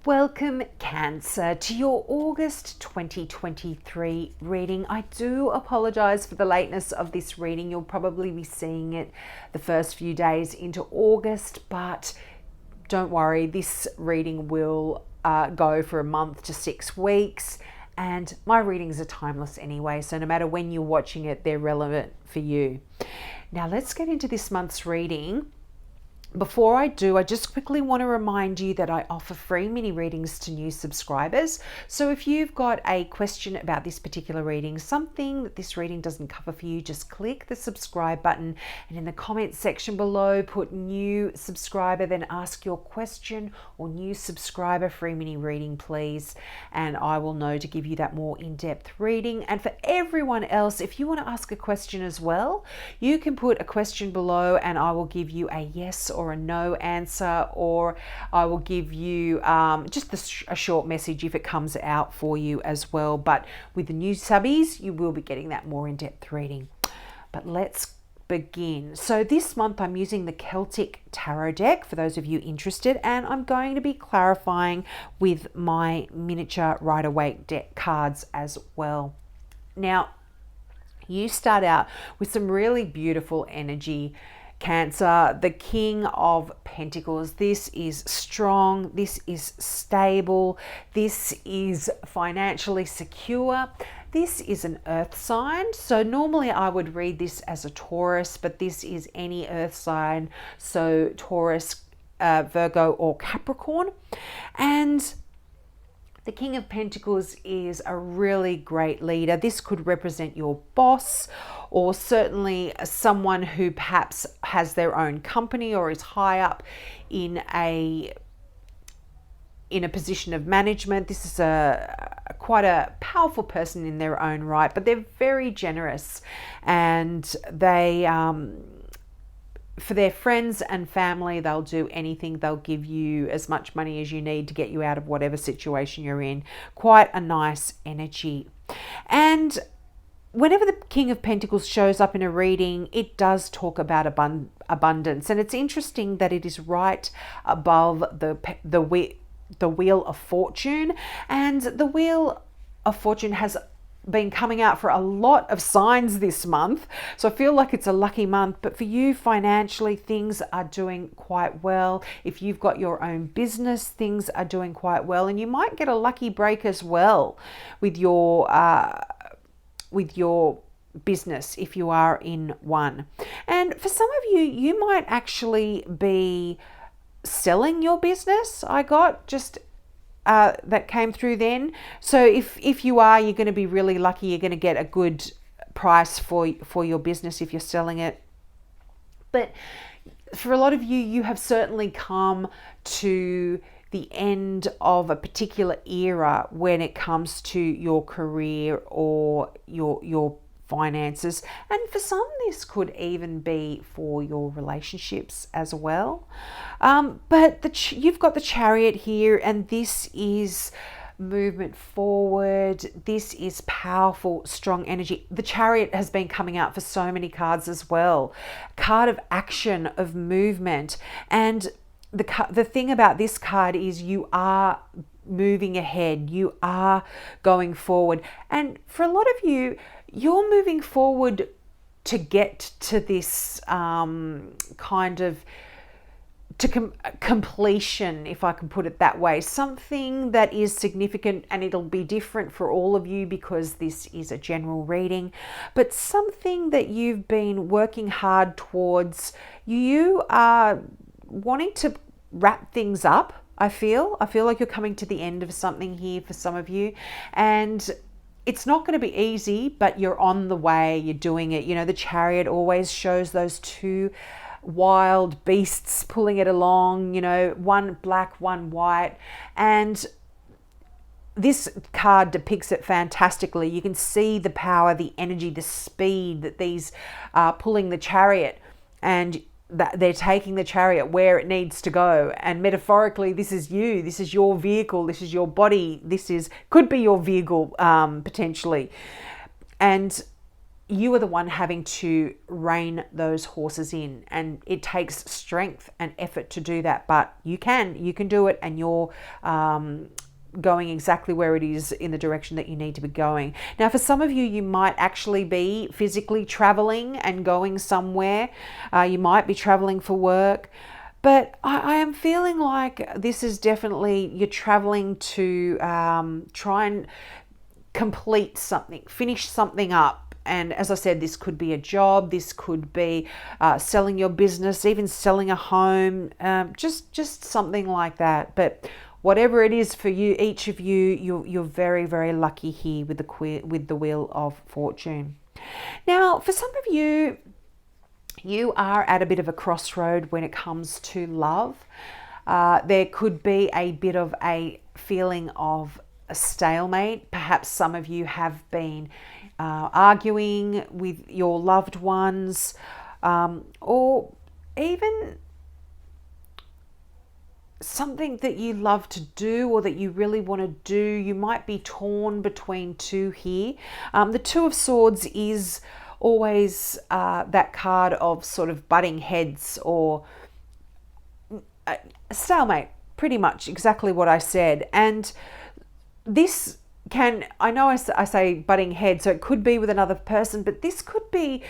Welcome, Cancer, to your August 2023 reading. I do apologise for the lateness of this reading. You'll probably be seeing it the first few days into August, but don't worry, this reading will go for a month to 6 weeks. And my readings are timeless anyway, so no matter when you're watching it, they're relevant for you. Now let's get into this month's reading. Before I do, I just quickly want to remind you that I offer free mini readings to new subscribers. So if you've got a question about this particular reading, something that this reading doesn't cover for you, just click the subscribe button and in the comments section below, put new subscriber, then ask your question or new subscriber free mini reading, please. And I will know to give you that more in-depth reading. And for everyone else, if you want to ask a question as well, you can put a question below and I will give you a yes or a no answer, or I will give you just a short message if it comes out for you as well. But with the new subbies, you will be getting that more in-depth reading. But let's begin. So this month I'm using the Celtic Tarot deck for those of you interested, and I'm going to be clarifying with my miniature Rider-Waite deck cards as well. Now, you start out with some really beautiful energy, Cancer, the King of Pentacles. This is strong, this is stable, this is financially secure. This is an earth sign. So normally I would read this as a Taurus, but this is any earth sign. So Taurus, Virgo or Capricorn. And the King of Pentacles is a really great leader. This could represent your boss, or certainly someone who perhaps has their own company or is high up in a position of management. This is quite a powerful person in their own right, but they're very generous, and they for their friends and family, they'll do anything. They'll give you as much money as you need to get you out of whatever situation you're in. Quite a nice energy. And whenever the King of Pentacles shows up in a reading, it does talk about abundance. And it's interesting that it is right above the Wheel of Fortune. And the Wheel of Fortune has been coming out for a lot of signs this month, so I feel like it's a lucky month. But for you financially, things are doing quite well. If you've got your own business, things are doing quite well, and you might get a lucky break as well with your business if you are in one. And for some of you, you might actually be selling your business. I got just that came through then. So if you are, you're going to be really lucky. You're going to get a good price for your business if you're selling it. But for a lot of you, you have certainly come to the end of a particular era when it comes to your career or your finances. And for some, this could even be for your relationships as well. But you've got the Chariot here, and this is movement forward. This is powerful, strong energy. The Chariot has been coming out for so many cards as well. Card of action, of movement. And the thing about this card is you are moving ahead. You are going forward. And for a lot of you, you're moving forward to get to this kind of completion, if I can put it that way. Something that is significant, and it'll be different for all of you because this is a general reading, but something that you've been working hard towards. You are wanting to wrap things up. I feel like you're coming to the end of something here for some of you, and it's not going to be easy, but you're on the way, you're doing it. You know, the Chariot always shows those two wild beasts pulling it along, you know, one black, one white. And this card depicts it fantastically. You can see the power, the energy, the speed that these are pulling the Chariot, and that they're taking the Chariot where it needs to go. And metaphorically, this is you, this is your vehicle, this is your body, could be your vehicle potentially. And you are the one having to rein those horses in, and it takes strength and effort to do that, but you can do it, and you're going exactly where it is in the direction that you need to be going. Now, for some of you, you might actually be physically traveling and going somewhere. You might be traveling for work, but I am feeling like this is definitely, you're traveling to try and complete something, finish something up. And as I said, this could be a job, this could be selling your business, even selling a home, just something like that. But whatever it is for you, each of you, you're very, very lucky here with the Wheel of Fortune. Now, for some of you, you are at a bit of a crossroad when it comes to love. There could be a bit of a feeling of a stalemate. Perhaps some of you have been arguing with your loved ones, or even something that you love to do or that you really want to do. You might be torn between two here. The Two of Swords is always that card of sort of butting heads, or a stalemate, pretty much exactly what I said. And this can, I know I say butting heads, so it could be with another person, but this could be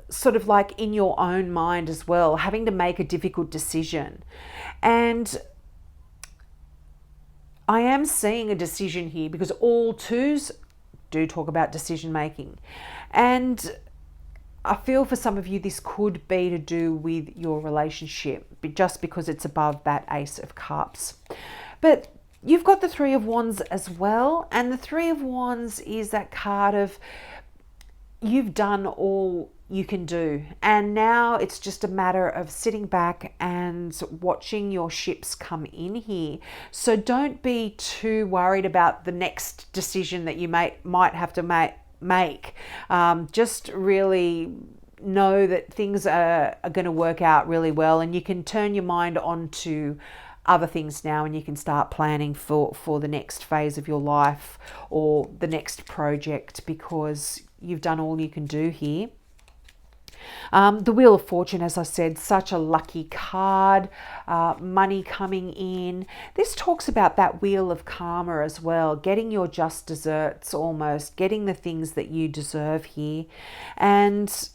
sort of like in your own mind as well, having to make a difficult decision. And I am seeing a decision here, because all twos do talk about decision making. And I feel for some of you, this could be to do with your relationship, just because it's above that Ace of Cups. But you've got the Three of Wands as well. And the Three of Wands is that card of, you've done all you can do, and now it's just a matter of sitting back and watching your ships come in here. So don't be too worried about the next decision that you might have to make. Just really know that things are going to work out really well, and you can turn your mind onto other things now, and you can start planning for the next phase of your life or the next project, because you've done all you can do here. The Wheel of Fortune, as I said, such a lucky card, money coming in. This talks about that wheel of karma as well, getting your just desserts, almost getting the things that you deserve here. And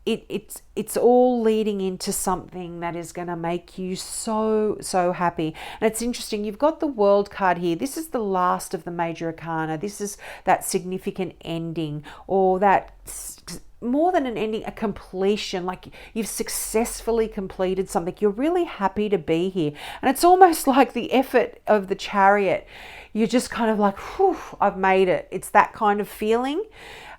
it's all leading into something that is going to make you so happy. And it's interesting, you've got the World card here. This is the last of the major arcana. This is that significant ending, or that, more than an ending, a completion, like you've successfully completed something. You're really happy to be here. And it's almost like the effort of the Chariot. You're just kind of like, whew, I've made it. It's that kind of feeling.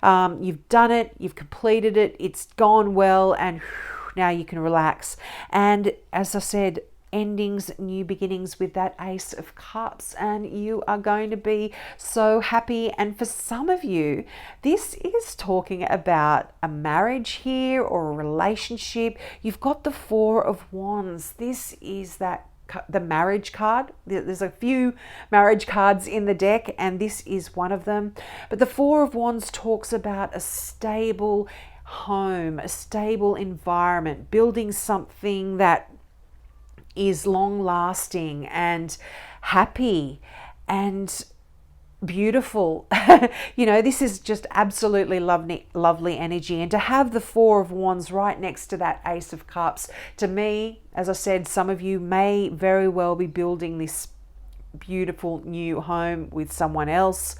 You've done it, you've completed it, it's gone well, and whew, now you can relax. And as I said, endings, new beginnings with that Ace of Cups, and you are going to be so happy. And for some of you, this is talking about a marriage here, or a relationship. You've got the Four of Wands. This is the marriage card. There's a few marriage cards in the deck, and this is one of them. But the Four of Wands talks about a stable home, a stable environment, building something that is long lasting and happy and beautiful. You know, this is just absolutely lovely energy. And to have the Four of Wands right next to that Ace of Cups, to me, as I said, some of you may very well be building this beautiful new home with someone else.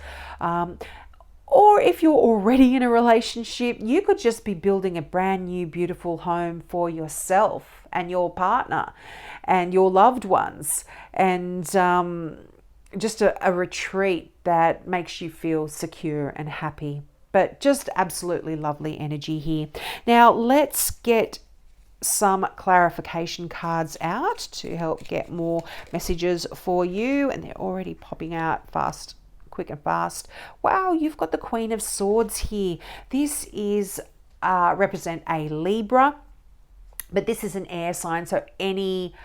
Or if you're already in a relationship, you could just be building a brand new beautiful home for yourself and your partner and your loved ones, and just a retreat that makes you feel secure and happy. But just absolutely lovely energy here. Now let's get some clarification cards out to help get more messages for you, and they're already popping out fast, quick and fast. Wow, you've got the Queen of Swords here. This is represent a Libra, but this is an air sign, so any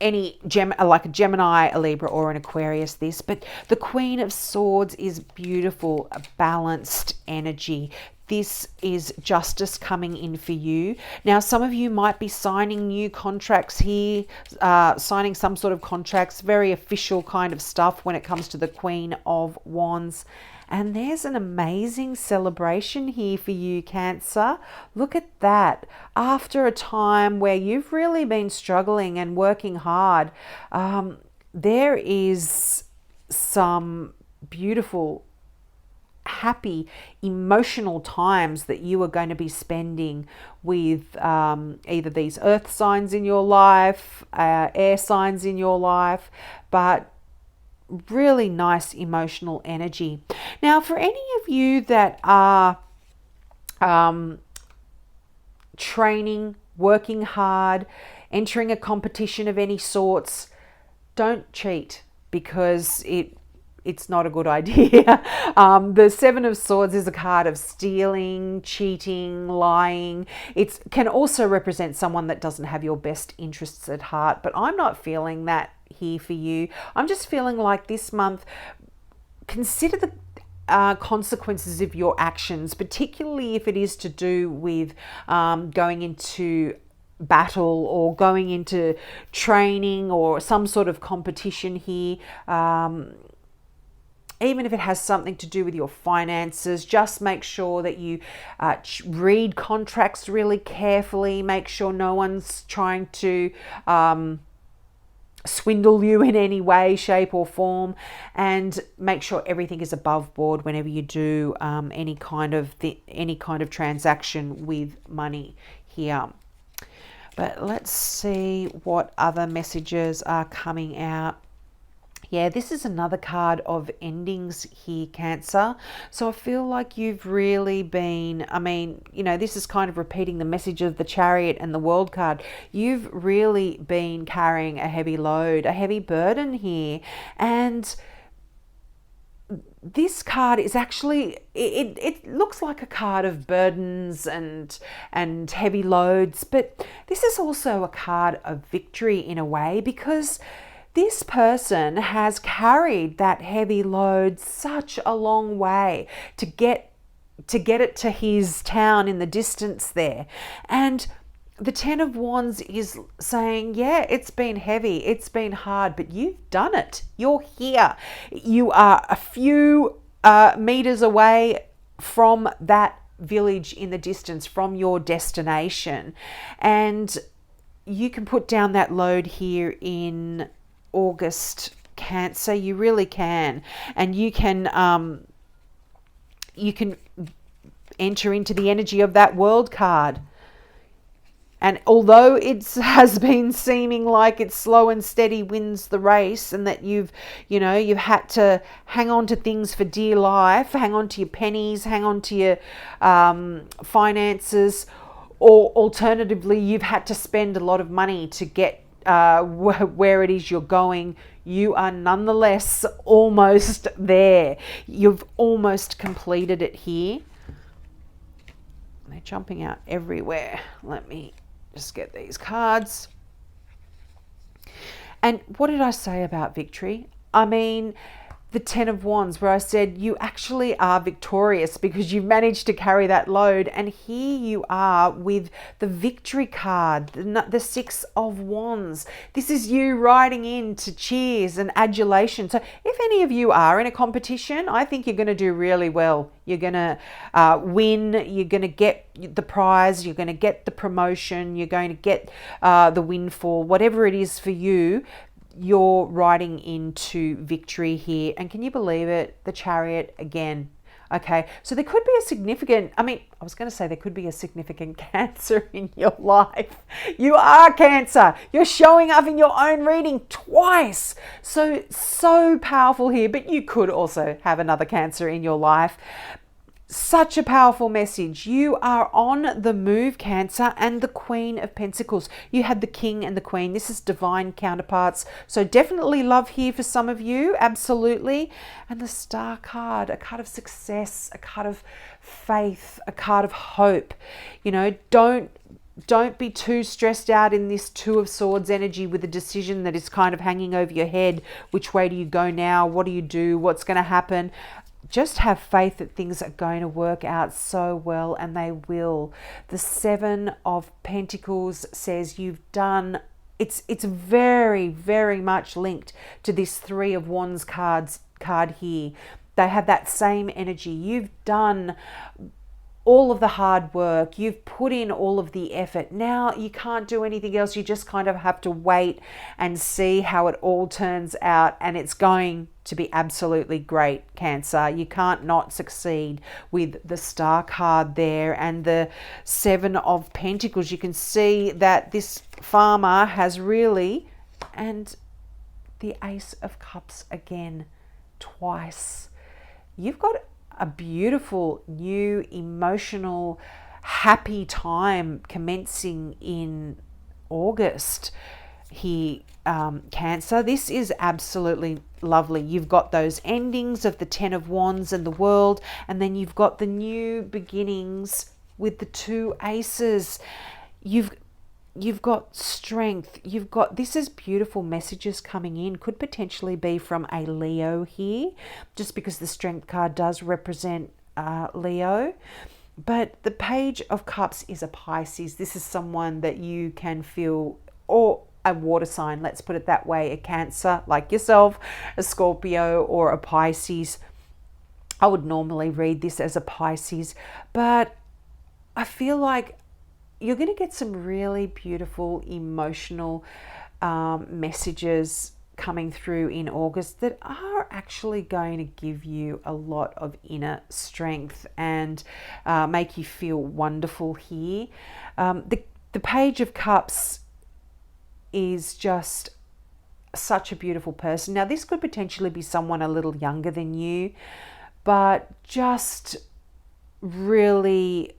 like a Gemini, a Libra, or an Aquarius, this. But the Queen of Swords is beautiful, a balanced energy. This is justice coming in for you. Now, some of you might be signing new contracts here, signing some sort of contracts, very official kind of stuff when it comes to the Queen of Wands. And there's an amazing celebration here for you, Cancer. Look at that. After a time where you've really been struggling and working hard, there is some beautiful, happy, emotional times that you are going to be spending with either these earth signs in your life, air signs in your life, but really nice emotional energy. Now, for any of you that are training, working hard, entering a competition of any sorts, don't cheat, because it's not a good idea. The Seven of Swords is a card of stealing, cheating, lying. It can also represent someone that doesn't have your best interests at heart, but I'm not feeling that here for you. I'm just feeling like this month, consider the consequences of your actions, particularly if it is to do with going into battle or going into training or some sort of competition here. Even if it has something to do with your finances, just make sure that you read contracts really carefully. Make sure no one's trying to swindle you in any way, shape or form, and make sure everything is above board whenever you do any kind of transaction with money here. But let's see what other messages are coming out. Yeah, this is another card of endings here, Cancer. So I feel like you've really been, this is kind of repeating the message of the Chariot and the World card. You've really been carrying a heavy load, a heavy burden here. And this card is actually, it looks like a card of burdens and heavy loads, but this is also a card of victory in a way, because this person has carried that heavy load such a long way to get it to his town in the distance there. And the Ten of Wands is saying, yeah, it's been heavy, it's been hard, but you've done it. You're here. You are a few meters away from that village in the distance, from your destination. And you can put down that load here in August, Cancer. You really can. And you can enter into the energy of that World card. And although it has been seeming like it's slow and steady wins the race, and that you've had to hang on to things for dear life, hang on to your pennies, hang on to your finances, or alternatively, you've had to spend a lot of money to get where it is you're going, you are nonetheless almost there. You've almost completed it here. They're jumping out everywhere. Let me just get these cards. And what did I say about victory? The Ten of Wands, where I said you actually are victorious because you've managed to carry that load. And here you are with the victory card, the Six of Wands. This is you riding into cheers and adulation. So if any of you are in a competition, I think you're going to do really well. You're going to win. You're going to get the prize. You're going to get the promotion. You're going to get the windfall, whatever it is for you. You're riding into victory here. And can you believe it? The Chariot again. Okay, so there could be a significant, I was going to say there could be a significant Cancer in your life. You are Cancer. You're showing up in your own reading twice. So powerful here, but you could also have another Cancer in your life. Such a powerful message. You are on the move, Cancer, and the Queen of Pentacles. You had the King and the Queen. This is divine counterparts. So definitely love here for some of you. Absolutely. And the Star card, a card of success, a card of faith, a card of hope. Don't don't be too stressed out in this Two of Swords energy with a decision that is kind of hanging over your head. Which way do you go now? What do you do? What's going to happen? Just have faith that things are going to work out so well, and they will. The Seven of Pentacles says you've done, it's very, very much linked to this Three of Wands card here. They have that same energy. You've done all of the hard work, you've put in all of the effort. Now you can't do anything else. You just kind of have to wait and see how it all turns out, and it's going to be absolutely great, Cancer. You can't not succeed with the Star card there and the Seven of Pentacles. You can see that this farmer has really, and the Ace of Cups again, twice. You've got a beautiful, new, emotional, happy time commencing in August here, Cancer. This is absolutely lovely. You've got those endings of the Ten of Wands and the World, and then you've got the new beginnings with the two aces. You've got strength. You've got, this is beautiful messages coming in. Could potentially be from a Leo here, just because the Strength card does represent Leo. But the Page of Cups is a Pisces. This is someone that you can feel, or a water sign, let's put it that way, a Cancer like yourself, a Scorpio, or a Pisces. I would normally read this as a Pisces, but I feel like you're going to get some really beautiful emotional messages coming through in August that are actually going to give you a lot of inner strength and make you feel wonderful here. The Page of Cups is just such a beautiful person. Now, this could potentially be someone a little younger than you, but just really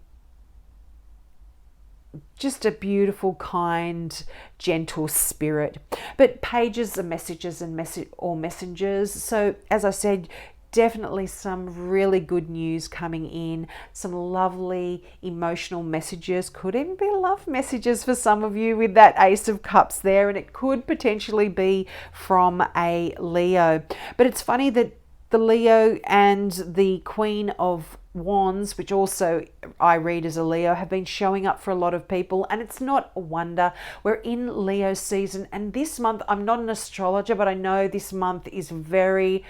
just a beautiful, kind, gentle spirit. But pages are messages and messengers. So as I said, definitely some really good news coming in, some lovely emotional messages. Could even be love messages for some of you with that Ace of Cups there, and it could potentially be from a Leo. But it's funny that the Leo and the Queen of Wands, which also I read as a Leo, have been showing up for a lot of people, and it's not a wonder. We're in Leo season, and this month, I'm not an astrologer, but I know this month is very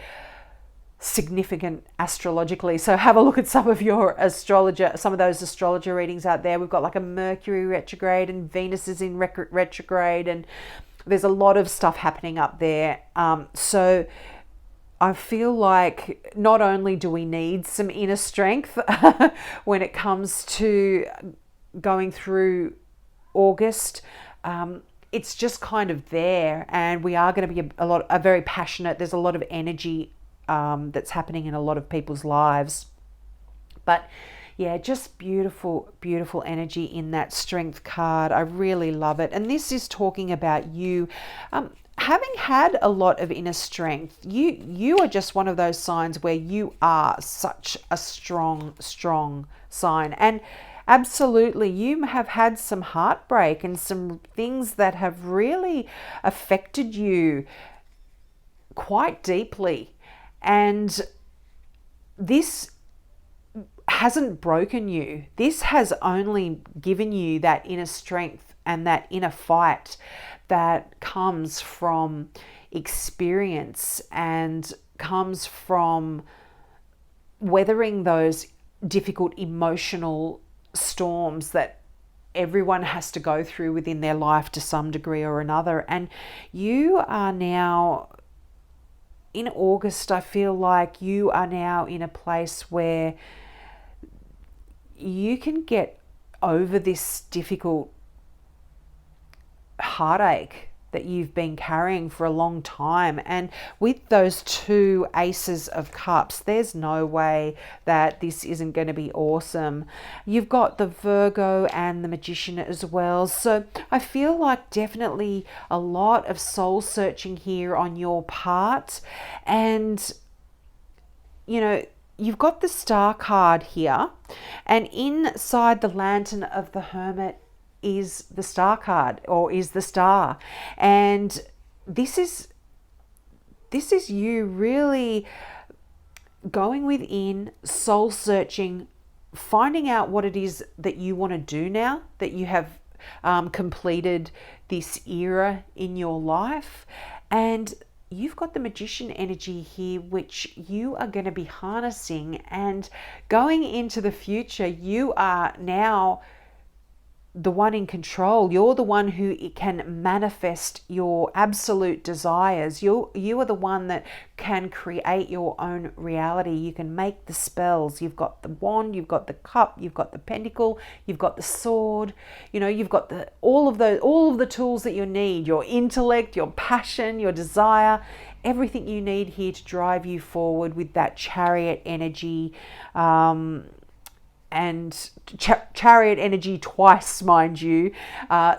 significant astrologically. So have a look at some of your some of those astrologer readings out there. We've got like a Mercury retrograde and Venus is in retrograde, and there's a lot of stuff happening up there. So I feel like not only do we need some inner strength when it comes to going through August, it's just kind of there, and we are going to be a very passionate. There's a lot of energy that's happening in a lot of people's lives, but yeah, just beautiful, beautiful energy in that Strength card. I really love it, and this is talking about you. Having had a lot of inner strength, you are just one of those signs where you are such a strong sign. And absolutely, you have had some heartbreak and some things that have really affected you quite deeply. And this hasn't broken you. This has only given you that inner strength and that inner fight that comes from experience and comes from weathering those difficult emotional storms that everyone has to go through within their life to some degree or another. And you are now in August, I feel like you are now in a place where you can get over this difficult heartache that you've been carrying for a long time. And with those two Aces of Cups, there's no way that this isn't going to be awesome. You've got the Virgo and the Magician as well. So I feel like definitely a lot of soul searching here on your part. And, you know, you've got the Star card here, and inside the Lantern of the Hermit is the Star card, or is the Star. And this is you really going within, soul searching, finding out what it is that you want to do now that you have completed this era in your life. And you've got the Magician energy here, which you are going to be harnessing, and going into the future, you are now the one in control. You're the one who can manifest your absolute desires. You are the one that can create your own reality. You can make the spells. You've got the wand, you've got the cup, you've got the pentacle, you've got the sword. You know, you've got all of the tools that you need. Your intellect, your passion, your desire, everything you need here to drive you forward with that Chariot energy. And Chariot energy twice, mind you.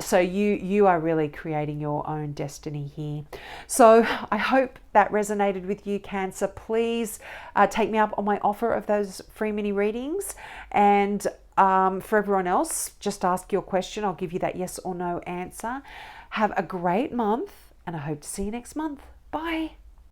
So you are really creating your own destiny here. So I hope that resonated with you, Cancer. Please take me up on my offer of those free mini readings. And for everyone else, just ask your question. I'll give you that yes or no answer. Have a great month, and I hope to see you next month. Bye.